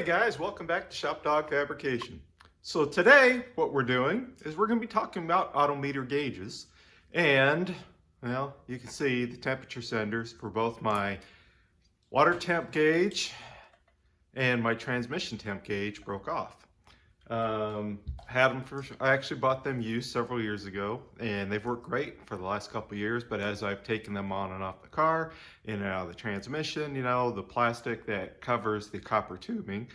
guys, welcome back to Shop Dog Fabrication. So today what we're doing is we're going to be talking about Autometer gauges, and well, you can see the temperature senders for both my water temp gauge and my transmission temp gauge broke off. I actually bought them used several years ago, and they've worked great for the last couple of years, but as I've taken them on and off the car, in and out of the transmission, you know, the plastic that covers the copper tubing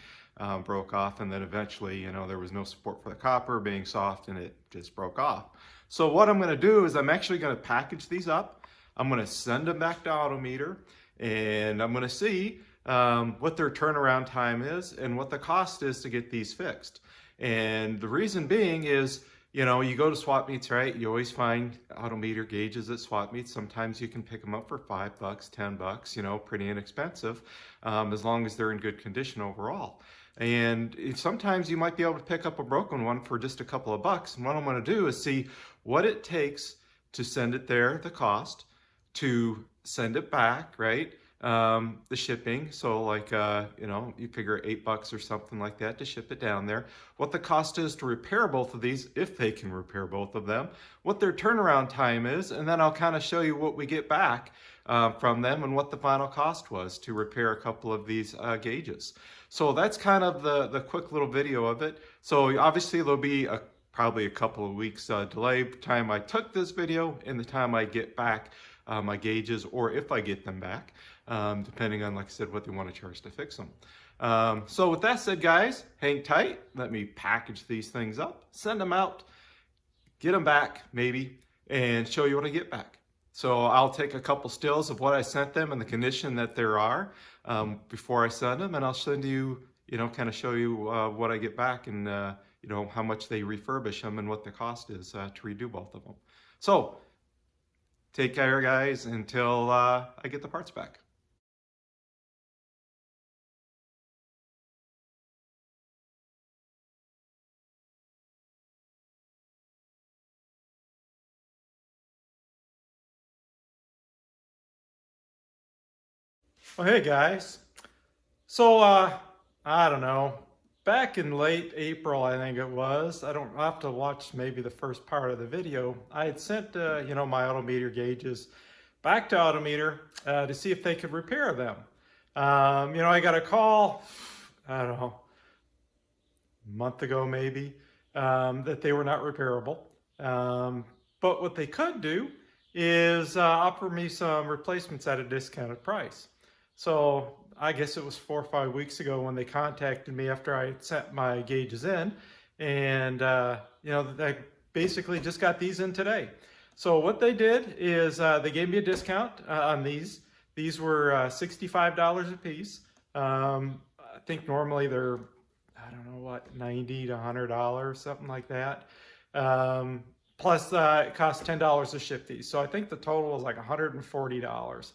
broke off, and then eventually, you know, there was no support for the copper being soft and it just broke off. So what I'm going to do is I'm actually going to package these up. I'm going to send them back to Autometer, and I'm going to see what their turnaround time is and what the cost is to get these fixed. And the reason being is, you know, you go to swap meets, right? You always find Autometer gauges at swap meets. Sometimes you can pick them up for $5, $10, you know, pretty inexpensive, as long as they're in good condition overall. And sometimes you might be able to pick up a broken one for just a couple of bucks. And what I'm going to do is see what it takes to send it there, the cost, to send it back, right? The shipping, so like, you know, you figure $8 or something like that to ship it down there. What the cost is to repair both of these, if they can repair both of them, what their turnaround time is, and then I'll kind of show you what we get back from them and what the final cost was to repair a couple of these gauges. So that's kind of the quick little video of it. So obviously there'll be probably a couple of weeks delay time I took this video and the time I get back my gauges, or if I get them back, depending on, like I said, what they want to charge to fix them. So with that said, guys, hang tight. Let me package these things up, send them out, get them back maybe, and show you what I get back. So I'll take a couple stills of what I sent them and the condition that there are before I send them, and I'll send you, you know, kind of show you what I get back, and you know, how much they refurbish them and what the cost is to redo both of them. So take care, guys, until I get the parts back. Well, hey guys. So I don't know. Back in late April, I think it was, I'll have to watch maybe the first part of the video. I had sent, you know, my Autometer gauges back to Autometer to see if they could repair them. You know, I got a call, I don't know, a month ago maybe, that they were not repairable. But what they could do is offer me some replacements at a discounted price. So I guess it was 4 or 5 weeks ago when they contacted me after I had sent my gauges in, and you know, I basically just got these in today. So what they did is they gave me a discount on these. These were $65 a piece. I think normally they're, I don't know what, $90 to $100, something like that. Plus it costs $10 to ship these. So I think the total was like $140.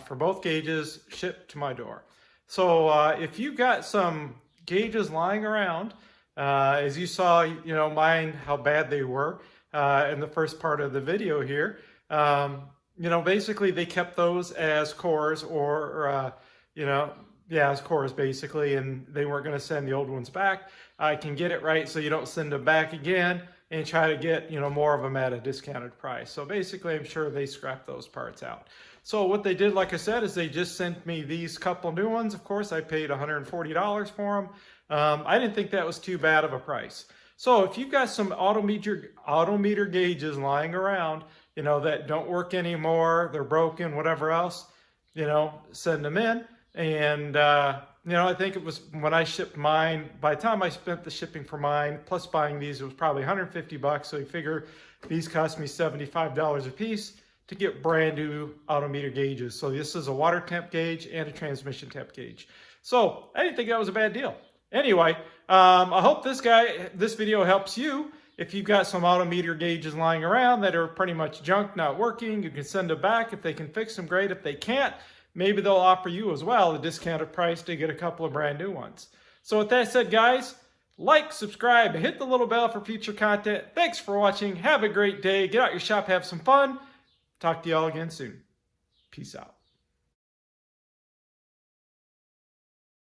For both gauges shipped to my door. So if you got some gauges lying around, as you saw, you know, mine, how bad they were in the first part of the video here, you know, basically they kept those as cores, or, you know, yeah, as cores basically, and they weren't going to send the old ones back. I can get it right so you don't send them back again and try to get, you know, more of them at a discounted price. So basically, I'm sure they scrapped those parts out. So what they did, like I said, is they just sent me these couple new ones. Of course, I paid $140 for them. I didn't think that was too bad of a price. So if you've got some Autometer gauges lying around, you know, that don't work anymore, they're broken, whatever else, you know, send them in. And, you know, I think it was when I shipped mine, by the time I spent the shipping for mine, plus buying these, it was probably $150. So you figure these cost me $75 a piece to get brand new Autometer gauges. So this is a water temp gauge and a transmission temp gauge. So I didn't think that was a bad deal. Anyway, I hope this video helps you. If you've got some Autometer gauges lying around that are pretty much junk, not working, you can send them back. If they can fix them, great. If they can't, maybe they'll offer you as well a discounted price to get a couple of brand new ones. So with that said, guys, like, subscribe, and hit the little bell for future content. Thanks for watching. Have a great day. Get out your shop, have some fun. Talk to you all again soon. Peace out.